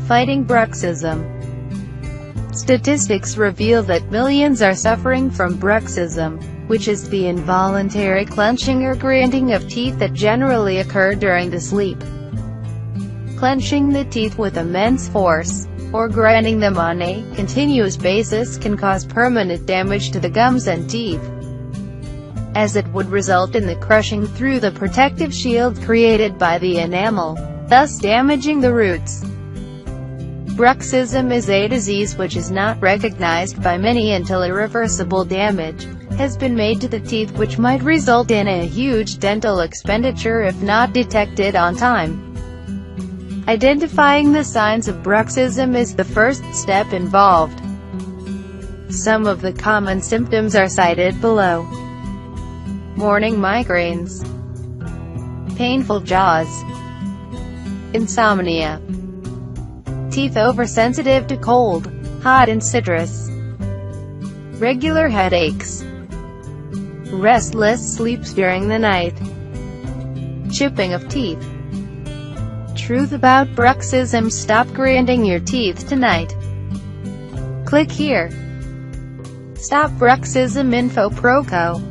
Fighting Bruxism. Statistics reveal that millions are suffering from Bruxism, which is the involuntary clenching or grinding of teeth that generally occur during the sleep. Clenching the teeth with immense force, or grinding them on a continuous basis can cause permanent damage to the gums and teeth, as it would result in the crushing through the protective shield created by the enamel, thus damaging the roots. Bruxism is a disease which is not recognized by many until irreversible damage has been made to the teeth, which might result in a huge dental expenditure if not detected on time. Identifying the signs of bruxism is the first step involved. Some of the common symptoms are cited below. Morning migraines, painful jaws, insomnia, teeth oversensitive to cold, hot and citrus, regular headaches, restless sleeps during the night, chipping of teeth. Truth about bruxism: stop grinding your teeth tonight. Click here. Stop Bruxism Info Proco.